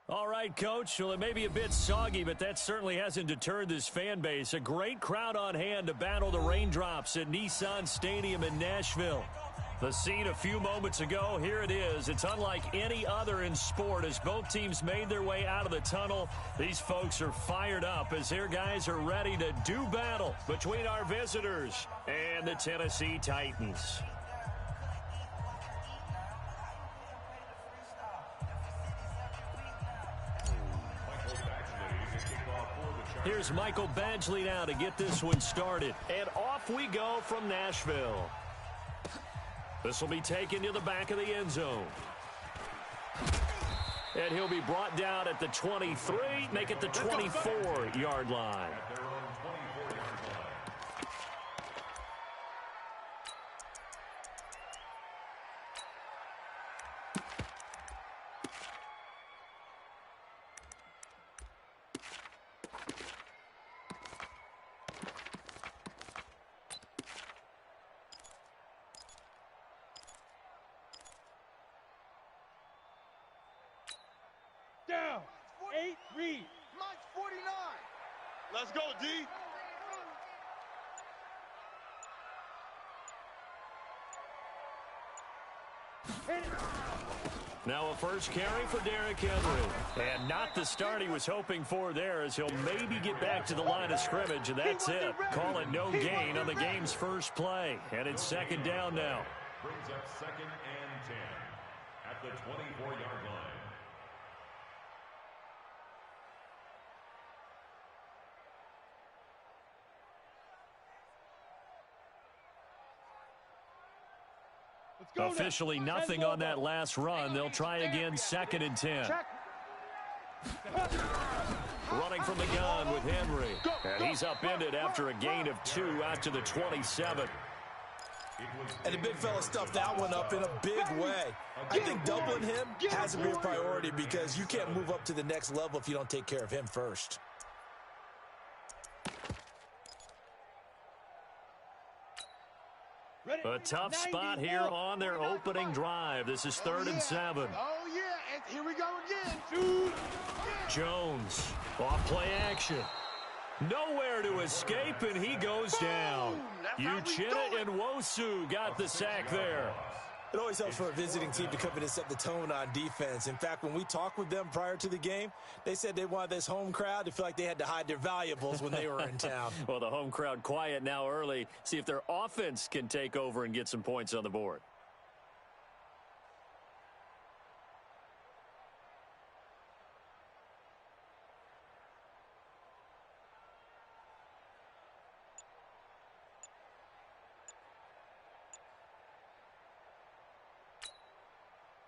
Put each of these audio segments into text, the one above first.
All right, Coach. Well, it may be a bit soggy, but that certainly hasn't deterred this fan base. A great crowd on hand to battle the raindrops at Nissan Stadium in Nashville. The scene a few moments ago, here it is. It's unlike any other in sport as both teams made their way out of the tunnel. These folks are fired up as their guys are ready to do battle between our visitors and the Tennessee Titans. Here's Michael Badgley now to get this one started. And off we go from Nashville. This will be taken to the back of the end zone. And he'll be brought down at the 23, make it the 24-yard line. Down. 8 read. Mike's 49. Let's go, D. Now a first carry for Derrick Henry. And not the start he was hoping for there as he'll maybe get back to the line of scrimmage, and that's it. Call it no gain on the game's first play. And it's second down now. Brings up 2nd and 10 at the 24-yard line. Officially nothing on that last run. They'll try again, 2nd and 10. Running from the gun with Henry. And he's upended after a gain of 2 out to the 27. And the big fella stuffed that one up in a big way. I think doubling him has to be a priority because you can't move up to the next level if you don't take care of him first. A tough spot here on their opening drive. This is 3rd and 7. Oh, yeah. And here we go again. Jones off play action. Nowhere to escape, and he goes down. Uchenna and Nwosu got the sack there. It always helps for a visiting team to come in and set the tone on defense. In fact, when we talked with them prior to the game, they said they wanted this home crowd to feel like they had to hide their valuables when they were in town. Well, the home crowd quiet now early. See if their offense can take over and get some points on the board.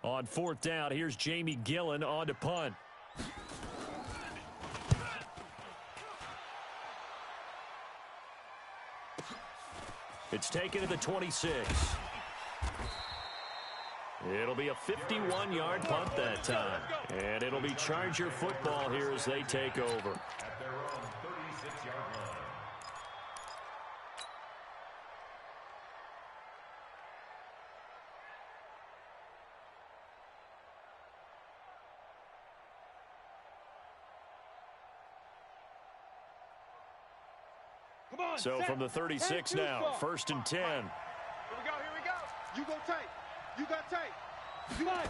On 4th down, here's Jamie Gillen on to punt. It's taken to the 26. It'll be a 51-yard punt that time. And it'll be Charger football here as they take over. At their own 36-yard line. So from the 36 now, 1st and 10. Here we go. You go tight. You got tight. You got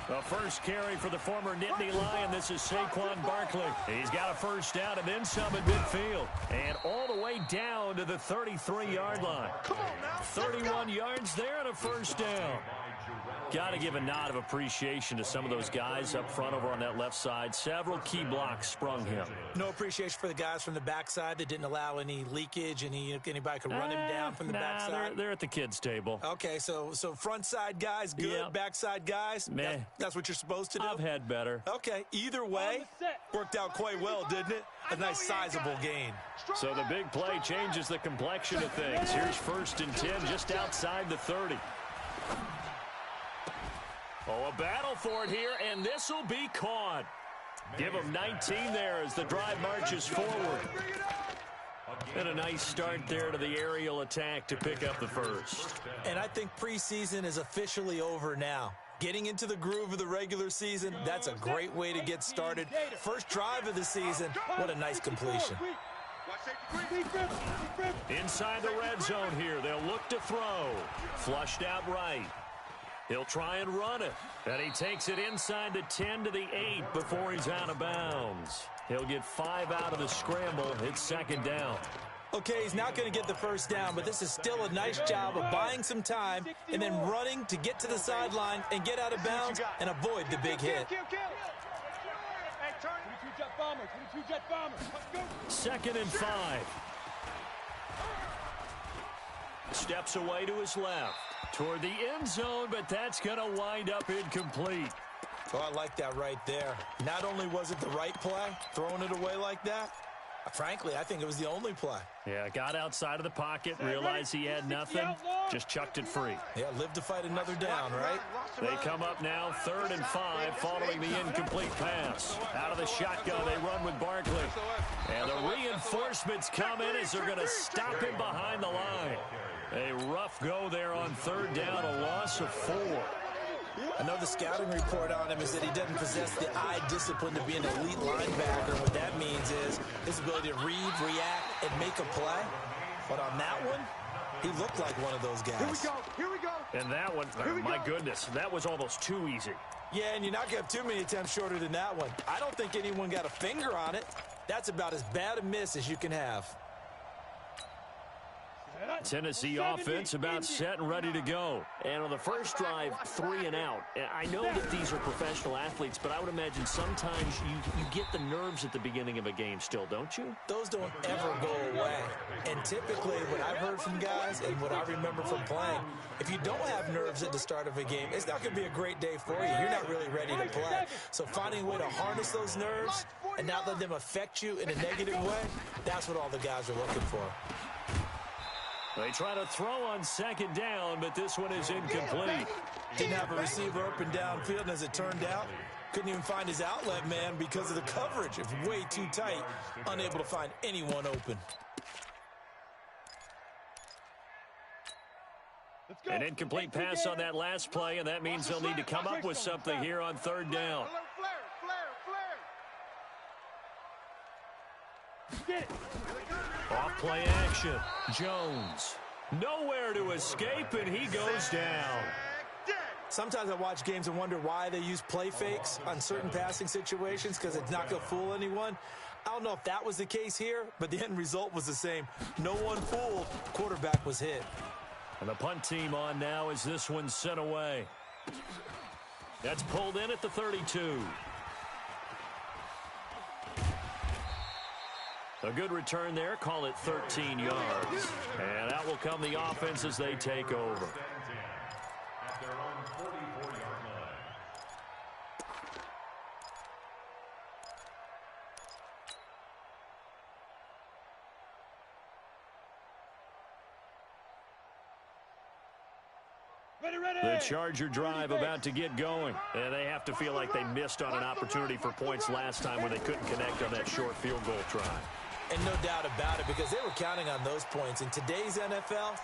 A first carry for the former Nittany Lion. This is Saquon Barkley. He's got a first down and then some in midfield. And all the way down to the 33-yard line. Come on now. 31 yards there and a first down. Got to give a nod of appreciation to some of those guys up front over on that left side. Several key blocks sprung him. No appreciation for the guys from the backside that didn't allow any leakage, anybody could run him down from the backside. They're at the kids' table. Okay, so front side guys good, Yeah. backside guys, Meh. that's what you're supposed to do? I've had better. Okay, either way, worked out quite well, didn't it? A nice sizable gain. So the big play changes the complexion of things. Here's 1st and 10 just outside the 30. Oh, a battle for it here, and this will be caught. Give them 19 there as the drive marches forward. And a nice start there to the aerial attack to pick up the first. And I think preseason is officially over now. Getting into the groove of the regular season, that's a great way to get started. First drive of the season, what a nice completion. Inside the red zone here, they'll look to throw. Flushed out right. He'll try and run it. And he takes it inside the 10 to the 8 before he's out of bounds. He'll get 5 out of the scramble. It's second down. Okay, he's not going to get the first down, but this is still a nice job of buying some time and then running to get to the sideline and get out of bounds and avoid the big hit. Second and 5. Steps away to his left. Toward the end zone, but that's going to wind up incomplete. Oh, I like that right there. Not only was it the right play, throwing it away like that, frankly, I think it was the only play. Yeah, got outside of the pocket, realized he had nothing, just chucked it free. Yeah, live to fight another down, right? They come up now 3rd and 5 following the incomplete pass. Out of the shotgun, they run with Barkley. And the reinforcements come in as they're going to stop him behind the line. A rough go there on 3rd down, a loss of 4. I know the scouting report on him is that he doesn't possess the eye discipline to be an elite linebacker. What that means is his ability to read, react, and make a play. But on that one, he looked like one of those guys. Here we go. And that one, my goodness, that was almost too easy. Yeah, and you're not going to have too many attempts shorter than that one. I don't think anyone got a finger on it. That's about as bad a miss as you can have. Tennessee offense about set and ready to go. And on the first drive, 3 and out. I know that these are professional athletes, but I would imagine sometimes you get the nerves at the beginning of a game still, don't you? Those don't ever go away. And typically what I've heard from guys and what I remember from playing, if you don't have nerves at the start of a game, it's not going to be a great day for you. You're not really ready to play. So finding a way to harness those nerves and not let them affect you in a negative way, that's what all the guys are looking for. They try to throw on 2nd down, but this one is incomplete. Didn't have a receiver up and downfield, and as it turned out, couldn't even find his outlet man because of the coverage. It was way too tight, unable to find anyone open. An incomplete pass on that last play, and that means they'll need to come up with something here on 3rd down. Off play action. Jones. Nowhere to escape, and he goes down. Sometimes I watch games and wonder why they use play fakes on certain passing situations because it's not going to fool anyone. I don't know if that was the case here, but the end result was the same. No one fooled. Quarterback was hit. And the punt team on now as this one's sent away. That's pulled in at the 32. A good return there. Call it 13 yards. And out will come the offense as they take over. At their own 44-yard line. The Charger drive about to get going. And they have to feel like they missed on an opportunity for points last time when they couldn't connect on that short field goal try. And no doubt about it, because they were counting on those points. In today's NFL,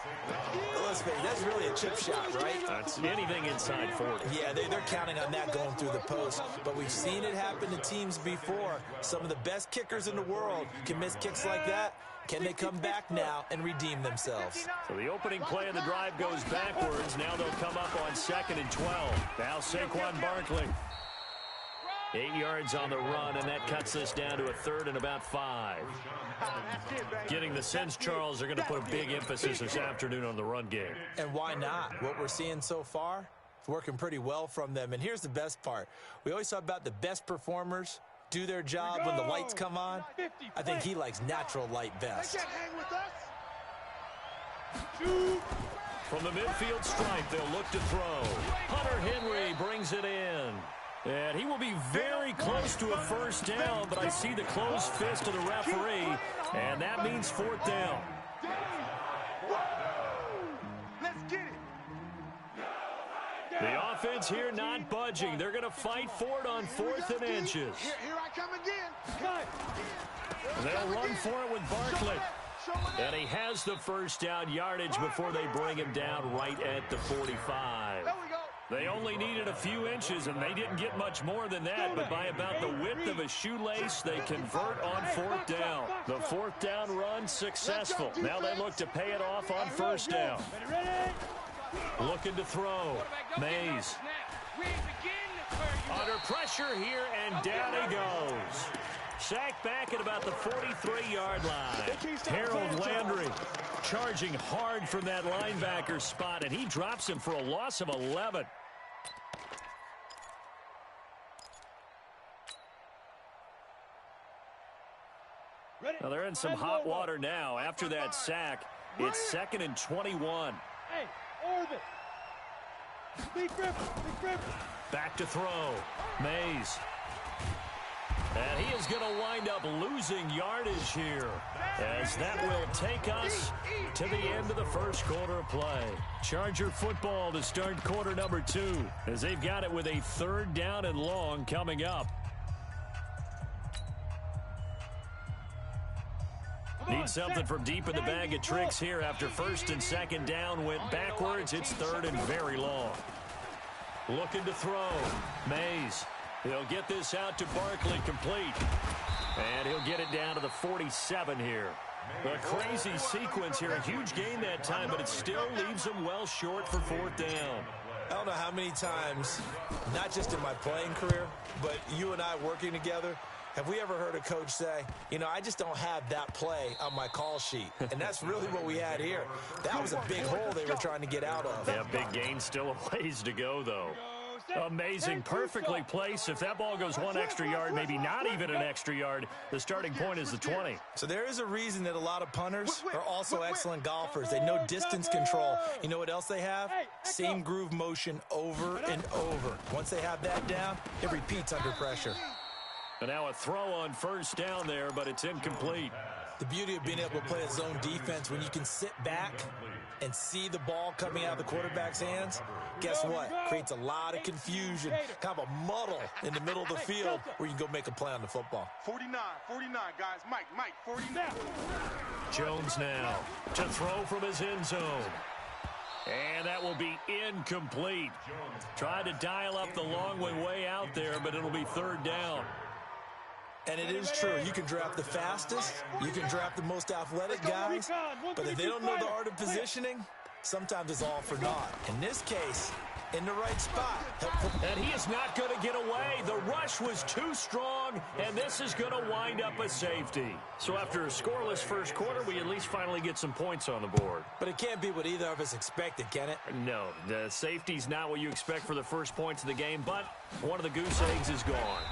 let's face it, that's really a chip shot, right? That's anything inside 40. Yeah, they're counting on that going through the post. But we've seen it happen to teams before. Some of the best kickers in the world can miss kicks like that. Can they come back now and redeem themselves? So the opening play of the drive goes backwards. Now they'll come up on 2nd and 12. Now Saquon Barkley. 8 yards on the run, and that cuts this down to a 3rd and about 5. Getting the sense, Charles, they're going to put a big emphasis this afternoon on the run game. And why not? What we're seeing so far, it's working pretty well from them. And here's the best part. We always talk about the best performers do their job when the lights come on. I think he likes natural light best. From the midfield stripe, they'll look to throw. Hunter Henry brings it in. And he will be very close to a first down, but I see the closed fist of the referee, and that means 4th down. Let's get it. The offense here not budging. They're going to fight for it on 4th and inches. Here I come again. They'll run for it with Barkley. And he has the first down yardage before they bring him down right at the 45. There we go. They only needed a few inches, and they didn't get much more than that, but by about the width of a shoelace, they convert on fourth down. The fourth down run successful. Now they look to pay it off on first down. Looking to throw. Mays. Under pressure here, and down he goes. Sacked back at about the 43-yard line. Harold Landry charging hard from that linebacker spot, and he drops him for a loss of 11. Now they're in some hot water now. After that sack, it's 2nd and 21. Hey, orbit. Big grip. Back to throw. Mays. And he is going to wind up losing yardage here, as that will take us to the end of the first quarter of play. Charger football to start quarter number 2, as they've got it with a 3rd down and long coming up. Need something from deep in the bag of tricks here after 1st and 2nd down went backwards. It's 3rd and very long. Looking to throw. Mays. He'll get this out to Barkley, complete. And he'll get it down to the 47 here. A crazy sequence here. A huge gain that time, but it still leaves him well short for 4th down. I don't know how many times, not just in my playing career, but you and I working together, have we ever heard a coach say, you know, I just don't have that play on my call sheet? And that's really what we had here. That was a big hole they were trying to get out of. Yeah, big gain, still a ways to go, though. Amazing, perfectly placed. If that ball goes 1 extra yard, maybe not even an extra yard, the starting point is the 20. So there is a reason that a lot of punters are also excellent golfers. They know distance control. You know what else they have? Same groove motion over and over. Once they have that down, it repeats under pressure. And now a throw on first down there, but it's incomplete. The beauty of being able to play a zone defense, when you can sit back and see the ball coming out of the quarterback's hands, guess what? Creates a lot of confusion, kind of a muddle in the middle of the field where you can go make a play on the football. 49, guys. Mike, 49. Jones now to throw from his end zone. And that will be incomplete. Tried to dial up the long one way out there, but it'll be 3rd down. And it is true. You can draft the fastest. You can draft the most athletic guys. But if they don't know the art of positioning, sometimes it's all for naught. In this case, in the right spot. And he is not going to get away. The rush was too strong, and this is going to wind up a safety. So after a scoreless first quarter, we at least finally get some points on the board. But it can't be what either of us expected, can it? No, the safety's not what you expect for the first points of the game, but one of the goose eggs is gone.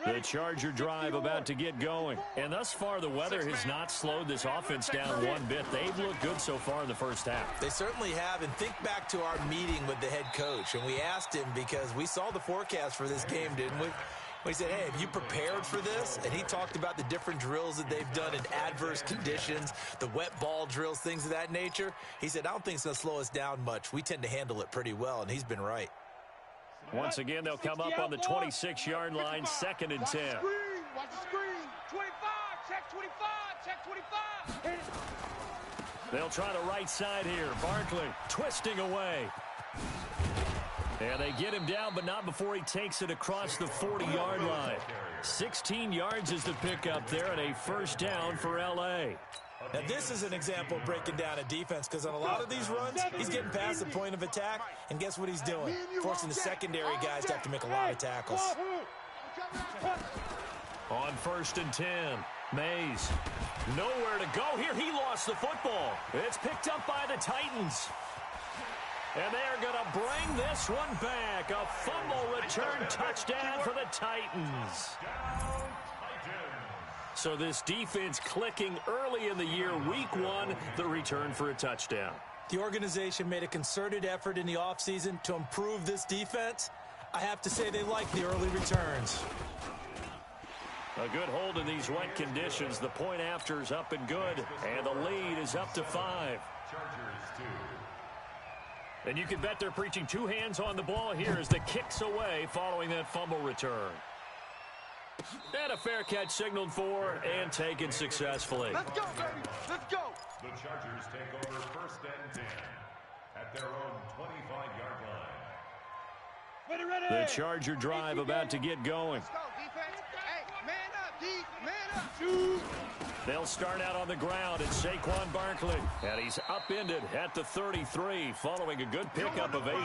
The Charger drive about to get going. And thus far, the weather has not slowed this offense down one bit. They've looked good so far in the first half. They certainly have. And think back to our meeting with the head coach. And we asked him, because we saw the forecast for this game, didn't we? We said, hey, have you prepared for this? And he talked about the different drills that they've done in adverse conditions, the wet ball drills, things of that nature. He said, I don't think it's going to slow us down much. We tend to handle it pretty well, and he's been right. Once again, they'll come up on the 26-yard line, 2nd and 10. Watch the screen. 25, check 25. They'll try the right side here. Barkley twisting away. And they get him down, but not before he takes it across the 40-yard line. 16 yards is the pickup there, and a 1st down for L.A. Now, this is an example of breaking down a defense, because on a lot of these runs, he's getting past the point of attack, and guess what he's doing? Forcing the secondary guys to have to make a lot of tackles. On 1st and 10, Mays. Nowhere to go here. He lost the football. It's picked up by the Titans. And they're going to bring this one back. A fumble return touchdown for the Titans. So this defense clicking early in the year, week 1, the return for a touchdown. The organization made a concerted effort in the offseason to improve this defense. I have to say they like the early returns. A good hold in these wet conditions. The point after is up and good, and the lead is up to 5. And you can bet they're preaching 2 hands on the ball here as the kick's away following that fumble return. And a fair catch signaled for and taken successfully. Let's go, baby. Let's go. The Chargers take over 1st and 10 at their own 25-yard line. Ready. The Charger drive about to get going. Let's go, defense. Hey, man up, D. Man up. Shoot. They'll start out on the ground. It's Saquon Barkley. And he's upended at the 33 following a good pickup of 8.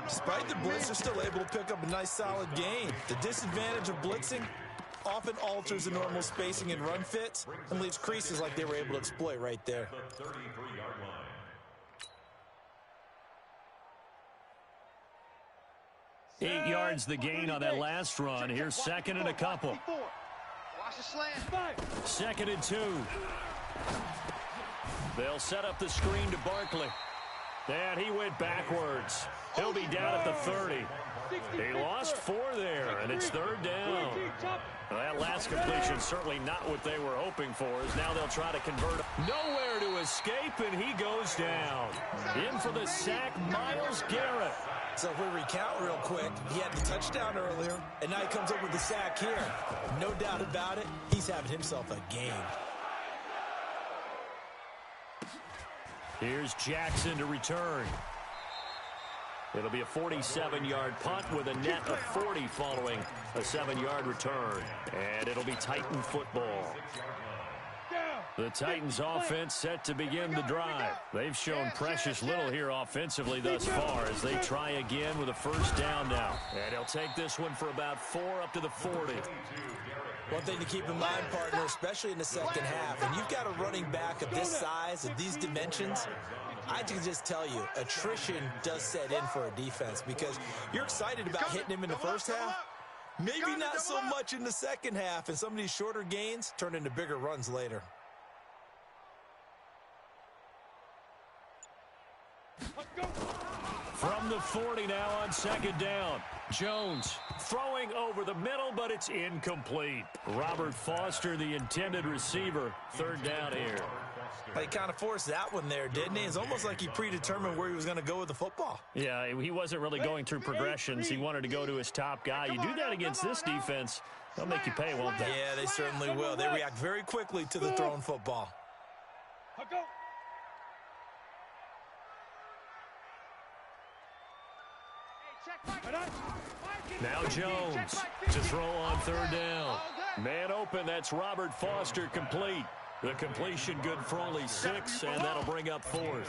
Despite the blitz, they're still able to pick up a nice solid gain. The disadvantage of blitzing often alters the normal spacing and run fits and leaves creases like they were able to exploit right there. The 33-yard line. 8 yards the gain on that last run. Here's second and a couple. Watch the slant. 2nd and 2. They'll set up the screen to Barkley. And he went backwards. He'll be down at the 30. He lost 4 there, and it's 3rd down. Well, that last completion certainly not what they were hoping for, as now they'll try to convert. Nowhere to escape, and he goes down. In for the sack, Myles Garrett. So if we recount real quick, he had the touchdown earlier, and now he comes up with the sack here. No doubt about it, he's having himself a game. Here's Jackson to return. It'll be a 47-yard punt with a net of 40 following a 7-yard return. And it'll be Titan football. The Titans offense set to begin the drive. They've shown precious little here offensively thus far as they try again with a 1st down now. And he'll take this one for about 4 up to the 40. One thing to keep in mind, partner, especially in the second half, and you've got a running back of this size, of these dimensions, I can just tell you, attrition does set in for a defense because you're excited about hitting him in the first half. Maybe not so much in the second half, and some of these shorter gains turn into bigger runs later. From the 40 now on 2nd down. Jones throwing over the middle, but it's incomplete. Robert Foster, the intended receiver. 3rd down here. He kind of forced that one there, didn't he? It's almost like he predetermined where he was going to go with the football. Yeah, he wasn't really going through progressions. He wanted to go to his top guy. You do that against this defense, they'll make you pay, won't they? Yeah, they certainly will. They react very quickly to the thrown football. Now Jones to throw on 3rd down. Man open, that's Robert Foster complete. The completion good for only 6, and that'll bring up 4th.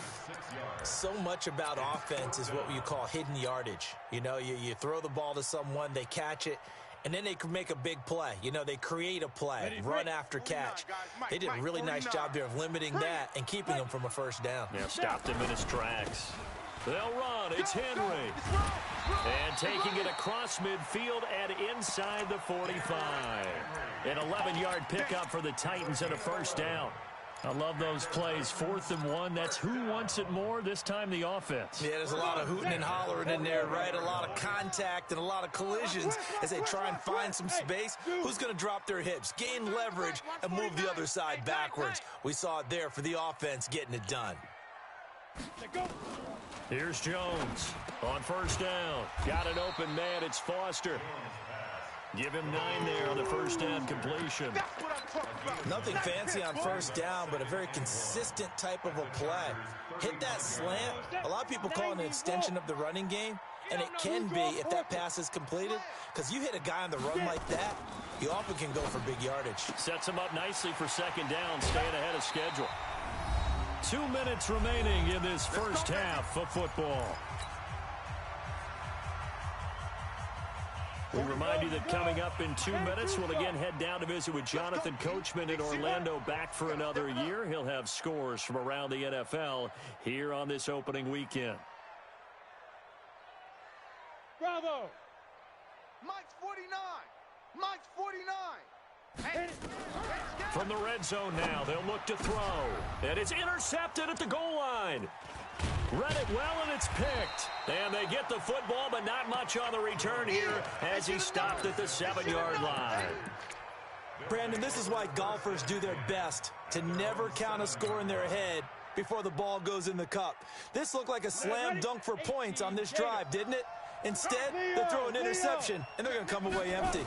So much about offense is what you call hidden yardage. You know, you throw the ball to someone, they catch it, and then they can make a big play. You know, they create a play, run after catch. They did a really nice job there of limiting that and keeping him from a 1st down. Yeah, stopped him in his tracks. They'll run. It's Henry. And taking it across midfield and inside the 45. An 11-yard pickup for the Titans and a 1st down. I love those plays. 4th and 1. That's who wants it more, this time the offense. Yeah, there's a lot of hooting and hollering in there, right? A lot of contact and a lot of collisions as they try and find some space. Who's going to drop their hips, gain leverage, and move the other side backwards? We saw it there for the offense getting it done. Here's Jones on 1st down. Got an open man. It's Foster. Give him 9 there on the 1st down completion. Nothing fancy on 1st down, but a very consistent type of a play. Hit that slant. A lot of people call it an extension of the running game, and it can be if that pass is completed, because you hit a guy on the run like that, you often can go for big yardage. Sets him up nicely for 2nd down, staying ahead of schedule. 2 minutes remaining in this 1st half of football. We remind you that coming up in 2 minutes, we'll again head down to visit with Jonathan Coachman in Orlando, back for another year. He'll have scores from around the NFL here on this opening weekend. Bravo! Mike's 49. Mike's 49. Hey, From the red zone now, they'll look to throw. And it's intercepted at the goal line. Read it well, and it's picked. And they get the football, but not much on the return here as he stopped at the 7-yard line. Brandon, this is why golfers do their best to never count a score in their head before the ball goes in the cup. This looked like a slam dunk for points on this drive, didn't it? Instead, they throw an interception, and they're going to come away empty.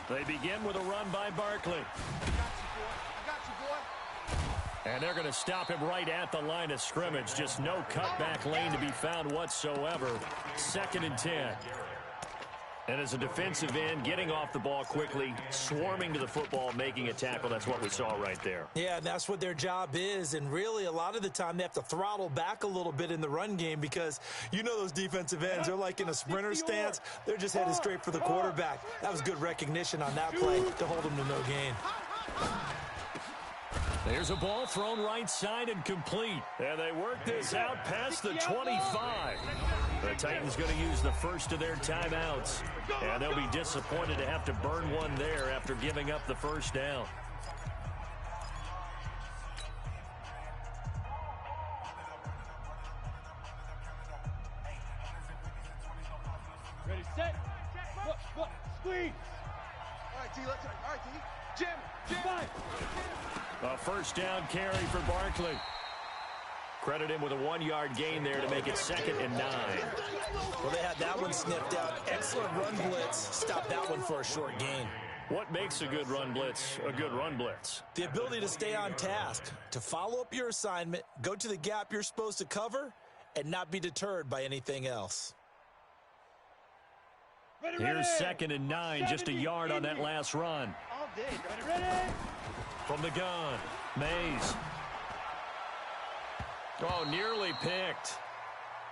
They begin with a run by Barkley. I got you, boy. And they're going to stop him right at the line of scrimmage. Just no cutback lane to be found whatsoever. 2nd and 10. And as a defensive end, getting off the ball quickly, swarming to the football, making a tackle, that's what we saw right there. Yeah, that's what their job is. And really, a lot of the time, they have to throttle back a little bit in the run game because you know those defensive ends, they're like in a sprinter stance. They're just headed straight for the quarterback. That was good recognition on that play to hold them to no gain. There's a ball thrown right side and complete. And they work this out past the 25. The Titans going to use the first of their timeouts. And they'll be disappointed to have to burn one there after giving up the first down. Ready, set. What? Squeeze. All right, T. All right, T. Jim. Five. A first down carry for Barkley. Credit him with a 1-yard gain there to make it 2nd and 9. Well, they had that one sniffed out. Excellent run blitz. Stop that one for a short gain. What makes a good run blitz a good run blitz? The ability to stay on task, to follow up your assignment, go to the gap you're supposed to cover, and not be deterred by anything else. Here's 2nd and 9, just a yard on that last run. All day. Ready. From the gun, Mays. Oh, nearly picked.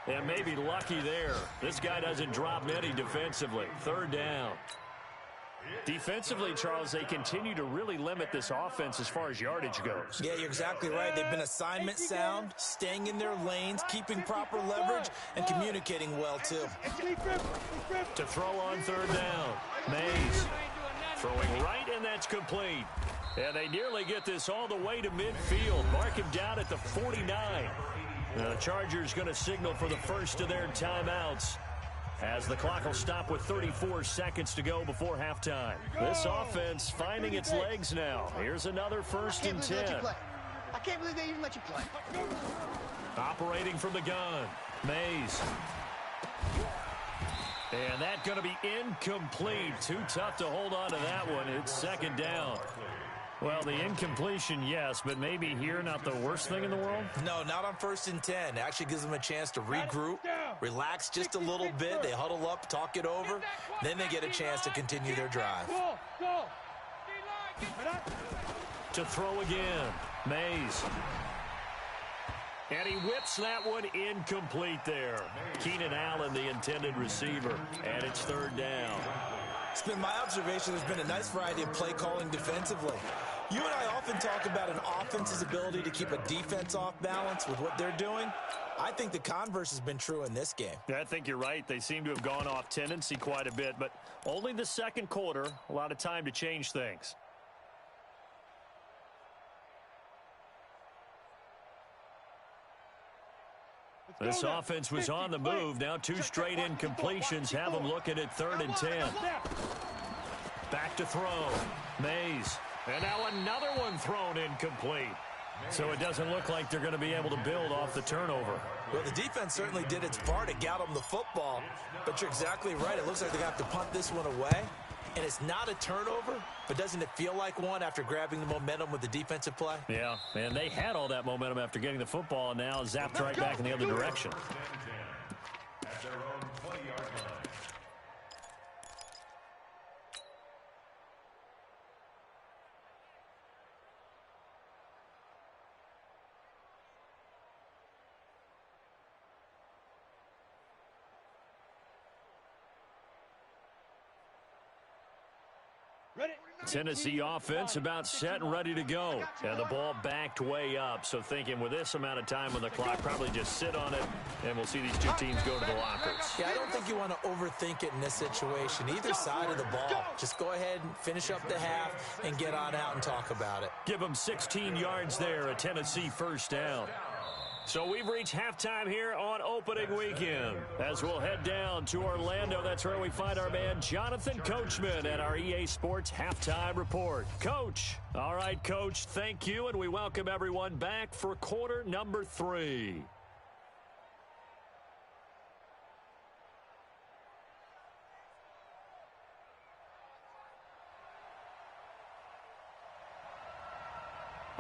And maybe lucky there. This guy doesn't drop many defensively. 3rd down. Defensively, Charles, they continue to really limit this offense as far as yardage goes. Yeah, you're exactly right. They've been assignment sound, staying in their lanes, keeping proper leverage, and communicating well, too. To throw on 3rd down, Mays. Throwing right, and that's complete. And they nearly get this all the way to midfield. Mark him down at the 49. Now the Chargers going to signal for the first of their timeouts as the clock will stop with 34 seconds to go before halftime. This offense finding its legs now. Here's another 1st and 10. I can't believe they even let you play. Operating from the gun, Mays. And that's going to be incomplete. Too tough to hold on to that one. It's 2nd down. Well, the incompletion, yes, but maybe here not the worst thing in the world? No, not on 1st and 10. It actually gives them a chance to regroup, relax just a little bit. They huddle up, talk it over. Then they get a chance to continue their drive. Go. To throw again, Mays. And he whips that one incomplete there. Keenan Allen, the intended receiver, and it's 3rd down. It's been my observation there's been a nice variety of play calling defensively. You and I often talk about an offense's ability to keep a defense off balance with what they're doing. I think the converse has been true in this game. Yeah, I think you're right. They seem to have gone off tendency quite a bit, but only the 2nd quarter, a lot of time to change things. This offense was on the move. Now 2 straight incompletions have them looking at 3rd and 10. Back to throw. Mays. And now another one thrown incomplete. So it doesn't look like they're going to be able to build off the turnover. Well, the defense certainly did its part to get them the football. But you're exactly right. It looks like they're going to have to punt this one away. And it's not a turnover, but doesn't it feel like one after grabbing the momentum with the defensive play? Yeah, and they had all that momentum after getting the football, and now zapped right back in the other direction. At their own 20-yard line. Tennessee offense about set and ready to go. And the ball backed way up. So thinking with this amount of time on the clock, probably just sit on it, and we'll see these two teams go to the lockers. Yeah, I don't think you want to overthink it in this situation. Either side of the ball. Just go ahead and finish up the half and get on out and talk about it. Give them 16 yards there, a Tennessee first down. So we've reached halftime here on opening weekend. As we'll head down to Orlando, that's where we find our man Jonathan Coachman at our EA Sports Halftime Report. Coach. All right, Coach, thank you, and we welcome everyone back for quarter number 3.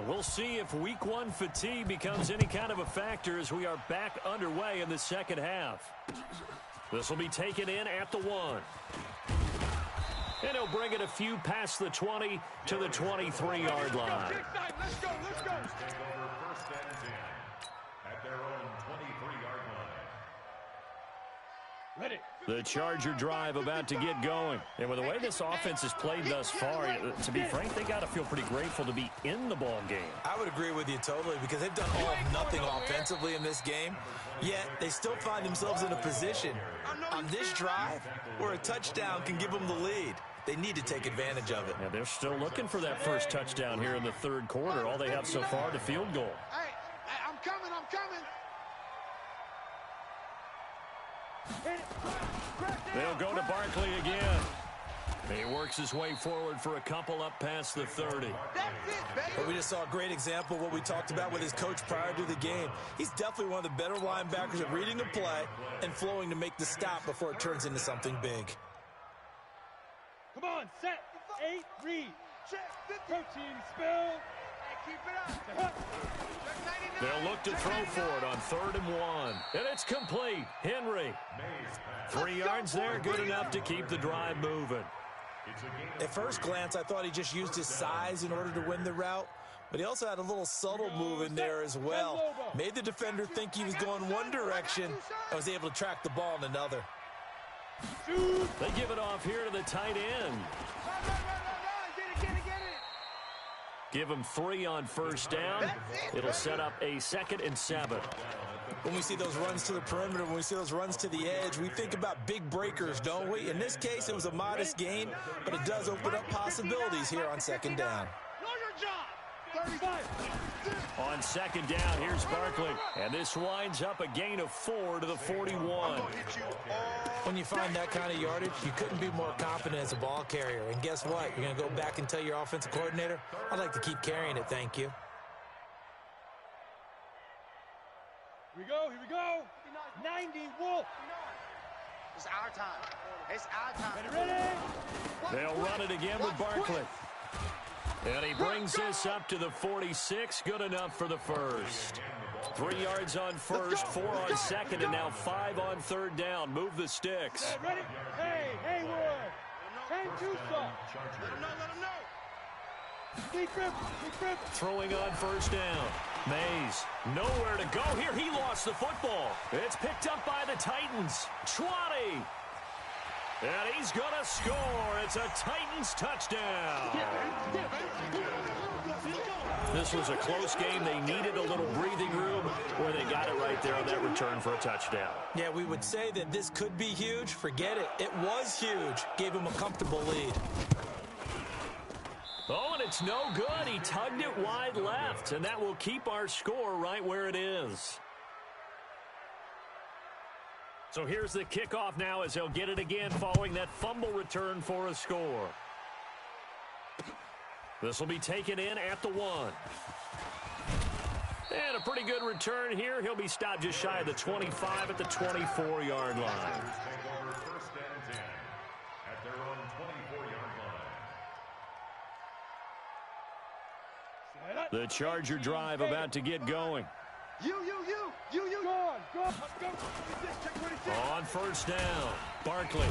We'll see if week one fatigue becomes any kind of a factor as we are back underway in the second half. This will be taken in at the 1. And he'll bring it a few past the 20 to the 23-yard line. Let's go, let's go. Take over first and 10 at their own 23-yard line. Ready. The Charger drive about to get going. And with the way this offense has played thus far, to be frank, they got to feel pretty grateful to be in the ball game. I would agree with you totally because they've done all or nothing offensively in this game, yet they still find themselves in a position on this drive where a touchdown can give them the lead. They need to take advantage of it. Yeah, they're still looking for that first touchdown here in the third quarter. All they have so far, the field goal. Hey, I'm coming, I'm coming. They'll go to Barkley again. He works his way forward for a couple up past the 30. That's it, baby. But we just saw a great example of what we talked about with his coach prior to the game. He's definitely one of the better linebackers at reading a play and flowing to make the stop before it turns into something big. Come on, set. 8, read. Protein spill. Hey, keep it up. They'll look to throw for it on 3rd and 1. And it's complete. Henry. 3 yards there, good enough to keep the drive moving. At first glance, I thought he just used his size in order to win the route, but he also had a little subtle move in there as well. Made the defender think he was going one direction and was able to track the ball in another. They give it off here to the tight end. Get it. Give him 3 on first down. It'll set up a 2nd and 7. When we see those runs to the perimeter, when we see those runs to the edge, we think about big breakers, don't we? In this case, it was a modest gain, but it does open up possibilities here on 2nd down. Know your job. 35. On 2nd down, here's Barkley. And this winds up a gain of 4 to the 41. When you find that kind of yardage, you couldn't be more confident as a ball carrier. And guess what? You're going to go back and tell your offensive coordinator, I'd like to keep carrying it, thank you. Here we go. 90, Wolf. It's our time. It's our time. Ready. They'll run it again with Barkley. And he brings this up to the 46. Good enough for the first. 3 yards on first, 4 on 2nd, and now 5 on 3rd down. Move the sticks. Ready? Hey, Haywood. 10-2 stop. Let him know. Deep grip. Throwing on first down. Mays, nowhere to go here. He lost the football. It's picked up by the Titans. 20. And he's going to score. It's a Titans touchdown. This was a close game. They needed a little breathing room where they got it right there on that return for a touchdown. Yeah, we would say that this could be huge. Forget it. It was huge. Gave him a comfortable lead. Oh, and it's no good. He tugged it wide left, and that will keep our score right where it is. So here's the kickoff now as they'll get it again following that fumble return for a score. This will be taken in at the 1. And a pretty good return here. He'll be stopped just shy of the 25 at the 24-yard line. Take over first and 10 at their own 24-yard line. The Charger drive about to get going. You. Go on. On first down, Barkley.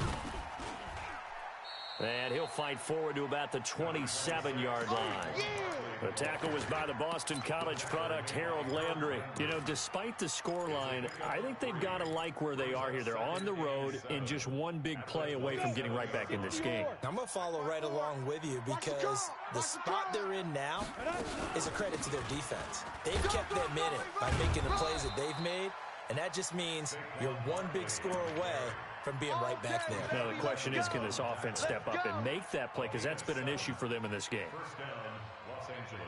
And he'll fight forward to about the 27-yard line. The tackle was by the Boston College product, Harold Landry. You know, despite the scoreline, I think they've got to like where they are here. They're on the road and just one big play away from getting right back in this game. I'm going to follow right along with you because the spot they're in now is a credit to their defense. They've kept them in it by making the plays that they've made, and that just means you're one big score away from being right back there. Now, the question is, can this offense step up and make that play? Because that's been an issue for them in this game. First down, Los Angeles.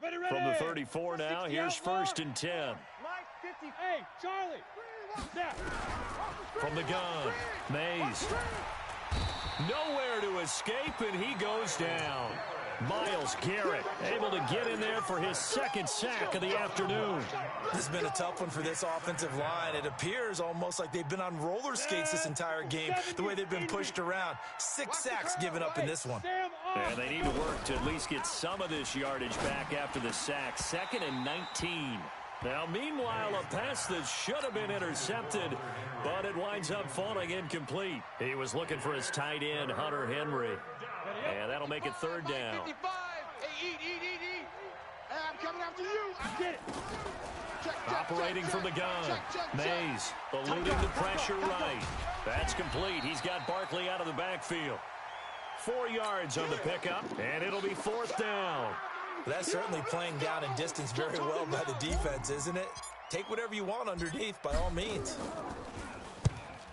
Ready. From the 34 now, here's 1st and 10. Mike, 50. Hey, Charlie. Snap. From the gun, Mays. Nowhere to escape, and he goes down. Myles Garrett able to get in there for his second sack of the afternoon. This has been a tough one for this offensive line. It appears almost like they've been on roller skates this entire game, the way they've been pushed around. 6 sacks given up in this one. And they need to work to at least get some of this yardage back after the sack. 2nd and 19. Now, meanwhile, a pass that should have been intercepted, but it winds up falling incomplete. He was looking for his tight end, Hunter Henry. And that'll make it 3rd down. 55. Hey, eat. Hey, I'm coming after you. Get it. Operating from the gun. Mays eluding the pressure right. That's complete. He's got Barkley out of the backfield. 4 yards on the pickup, and it'll be 4th down. That's certainly playing down in distance very well by the defense, isn't it? Take whatever you want underneath by all means.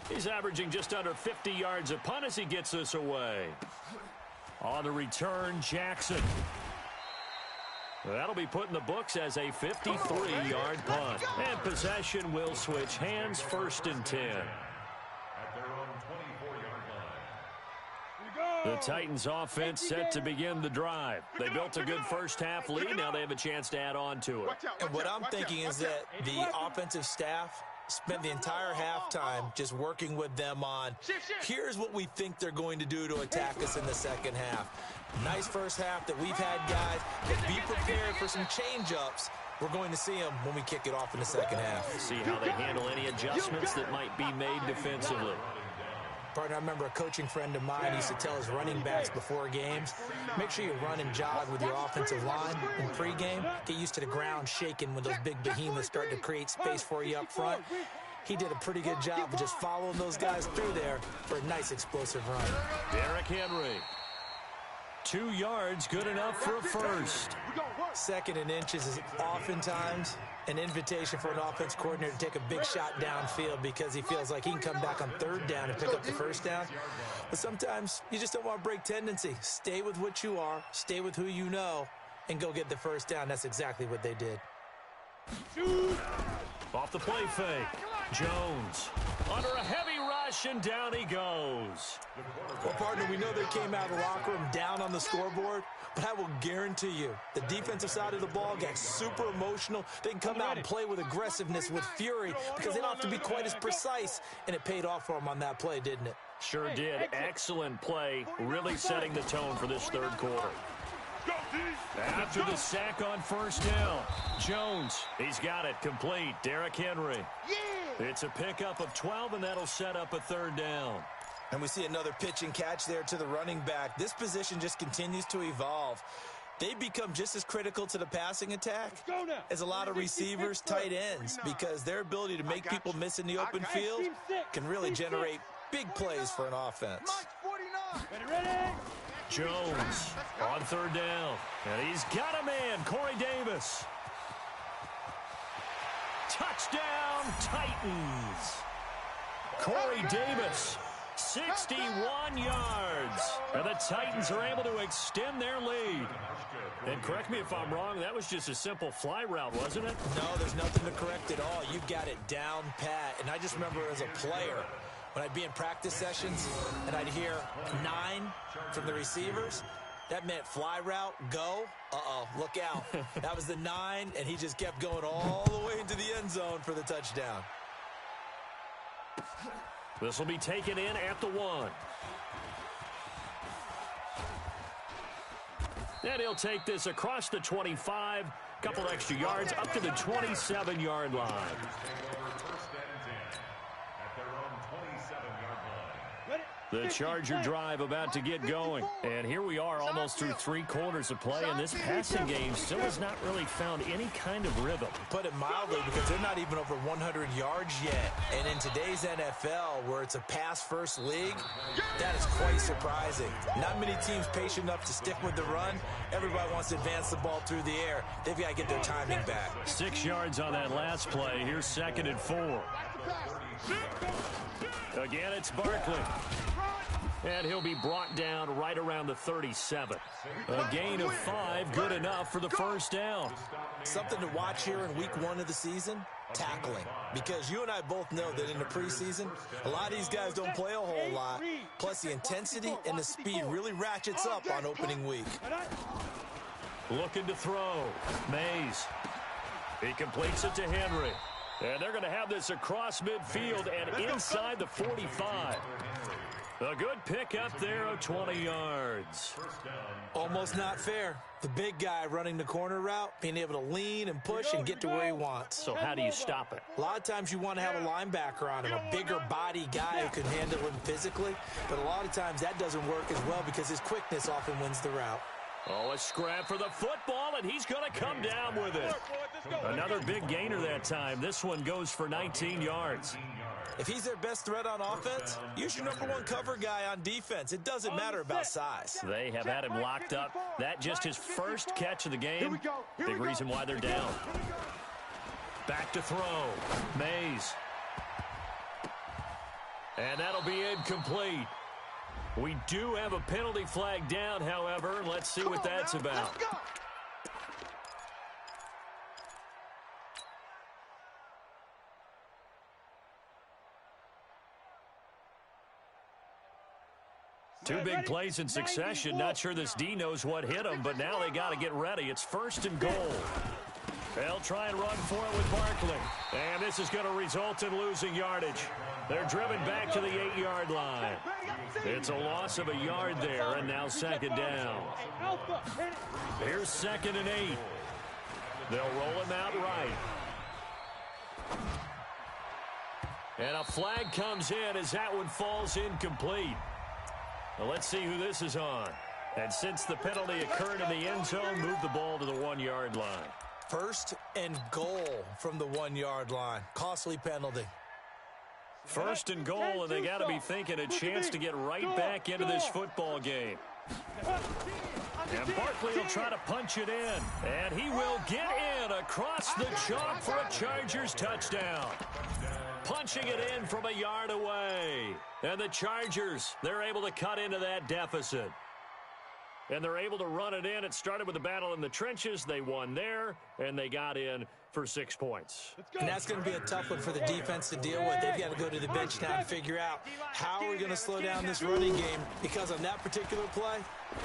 He's averaging just under 50 yards a punt as he gets this away. On the return, Jackson. That'll be put in the books as a 53-yard punt. And possession will switch hands, 1st and 10. At their own 24-yard line. The Titans offense set to begin the drive. They built a good first-half lead. Now they have a chance to add on to it. And what I'm thinking is that the offensive staff spent the entire halftime just working with them on, here's what we think they're going to do to attack us in the second half. Nice first half that we've had, guys, but be prepared for some change-ups. We're going to see them when we kick it off in the second half. See how they handle any adjustments that might be made defensively. Partner, I remember a coaching friend of mine used to tell his running backs before games, make sure you run and jog with your offensive line in pregame. Get used to the ground shaking when those big behemoths start to create space for you up front. He did a pretty good job of just following those guys through there for a nice explosive run. Derrick Henry. 2 yards, good enough for a first. 2nd and inches is oftentimes an invitation for an offense coordinator to take a big shot downfield because he feels like he can come back on 3rd down and pick up the first down. But sometimes you just don't want to break tendency. Stay with what you are, stay with who you know, and go get the first down. That's exactly what they did. Off the play fake. Jones under a heavy rush, and down he goes. Well, partner, we know they came out of the locker room down on the scoreboard, but I will guarantee you the defensive side of the ball got super emotional. They can come out and play with aggressiveness, with fury, because they don't have to be quite as precise, and it paid off for them on that play, didn't it? Sure did. Excellent play, really setting the tone for this 3rd quarter. After the sack on 1st down, Jones, he's got it complete. Derrick Henry. It's a pickup of 12, and that'll set up a 3rd down. And we see another pitch and catch there to the running back. This position just continues to evolve. They become just as critical to the passing attack as a lot of receivers, tight ends, because their ability to make people miss in the open field can really generate big plays for an offense. Jones on 3rd down, and he's got a man, Corey Davis. Touchdown, Titans. Corey Davis, 61 yards. And the Titans are able to extend their lead. And correct me if I'm wrong, that was just a simple fly route, wasn't it? No, there's nothing to correct at all. You've got it down pat. And I just remember as a player, when I'd be in practice sessions and I'd hear 9 from the receivers, that meant fly route, go. Uh-oh, look out. That was the 9, and he just kept going all the way into the end zone for the touchdown. This will be taken in at the 1. And he'll take this across the 25, couple extra yards up to the 27-yard line. The Charger drive about to get going. And here we are almost through 3 quarters of play, and this passing game still has not really found any kind of rhythm. Put it mildly, because they're not even over 100 yards yet. And in today's NFL, where it's a pass-first league, that is quite surprising. Not many teams patient enough to stick with the run. Everybody wants to advance the ball through the air. They've got to get their timing back. 6 yards on that last play. Here's 2nd and 4. Again, it's Barkley. And he'll be brought down right around the 37. A gain of 5, good enough for the first down. Something to watch here in week 1 of the season. tackling. Because you and I both know that in the preseason, a lot of these guys don't play a whole lot. Plus, the intensity and the speed really ratchets up on opening week. Looking to throw. Mays. He completes it to Henry. And they're going to have this across midfield and inside the 45. A good pick up there of 20 yards. Almost not fair. The big guy running the corner route, being able to lean and push and get to where he wants. So how do you stop it? A lot of times you want to have a linebacker on him, a bigger body guy who can handle him physically. But a lot of times that doesn't work as well because his quickness often wins the route. Oh, a scrap for the football, and he's going to come down with it. Another big gainer that time. This one goes for 19 yards. If he's their best threat on offense, use your number one cover guy on defense. It doesn't matter about size. They have had him locked up. That just his first catch of the game. Big reason why they're down. Back to throw. Mays. And that'll be incomplete. We do have a penalty flag down, however. Let's see what that's about. Two big plays in succession. Not sure this D knows what hit him, but now they got to get ready. It's 1st and goal. They'll try and run for it with Barkley. And this is going to result in losing yardage. They're driven back to the 8-yard line. It's a loss of a yard there, and now 2nd down. Here's 2nd and 8. They'll roll him out right. And a flag comes in as that one falls incomplete. Well, let's see who this is on. And since the penalty occurred in the end zone, move the ball to the 1-yard line. 1st and goal from the 1-yard line. Costly penalty. 1st and goal, and they got to be thinking a chance to get right back into this football game. And Barkley will try to punch it in. And he will get in across the chalk for a Chargers touchdown. Punching it in from a yard away. And the Chargers, they're able to cut into that deficit. And they're able to run it in. It started with a battle in the trenches. They won there, and they got in for 6 points. And that's going to be a tough one for the defense to deal with. They've got to go to the bench now and figure out how we're going to slow down this running game, because on that particular play,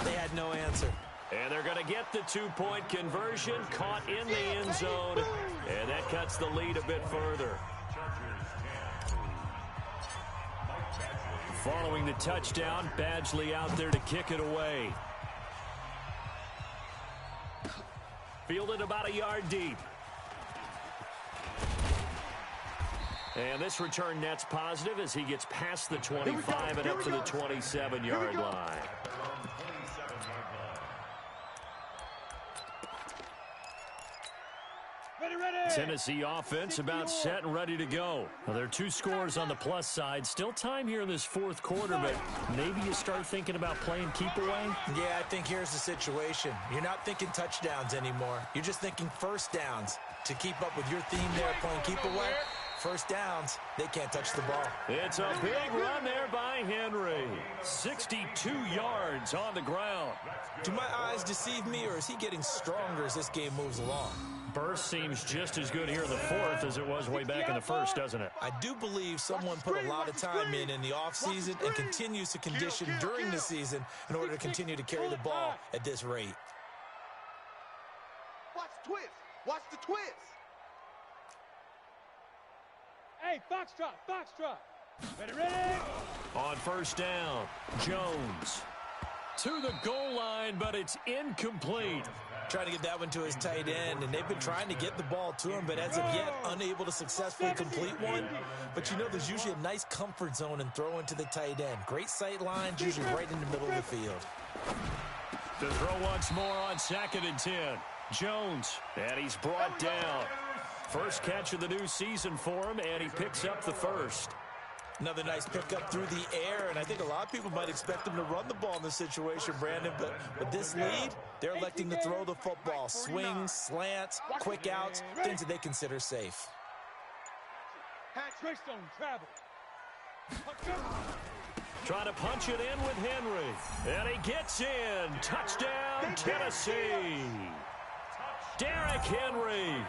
they had no answer. And they're going to get the 2-point conversion, caught in the end zone, and that cuts the lead a bit further. Following the touchdown, Badgley out there to kick it away. Fielded about a yard deep. And this return net's positive as he gets past the 25 and up to the 27-yard line. Tennessee offense about set and ready to go. Well, there are 2 scores on the plus side. Still time here in this 4th quarter, but maybe you start thinking about playing keep away? Yeah, I think here's the situation. You're not thinking touchdowns anymore. You're just thinking 1st downs. To keep up with your theme there, playing keep away, 1st downs, they can't touch the ball. It's a big run there by Henry. 62 yards on the ground. Do my eyes deceive me, or is he getting stronger as this game moves along? Burst seems just as good here in the 4th as it was way back in the 1st, doesn't it? I do believe someone put a lot of time in the offseason and continues to condition during the season in order to continue to carry the ball at this rate. Watch the twist. Watch the twist. Hey, foxtrot. Ready? On 1st down, Jones to the goal line, but it's incomplete. Trying to get that one to his tight end, and they've been trying to get the ball to him, but as of yet, unable to successfully complete one. But you know, there's usually a nice comfort zone in throwing to the tight end. Great sight lines, usually right in the middle of the field. To throw once more on 2nd and 10. Jones, and he's brought down. First catch of the new season for him, and he picks up the 1st. Another nice pickup through the air, and I think a lot of people might expect him to run the ball in this situation, Brandon, but with this lead, they're electing to throw the football. Swings, slants, quick outs, things that they consider safe. Twist on travel. Trying to punch it in with Henry, and he gets in. Touchdown, Tennessee. Derrick Henry.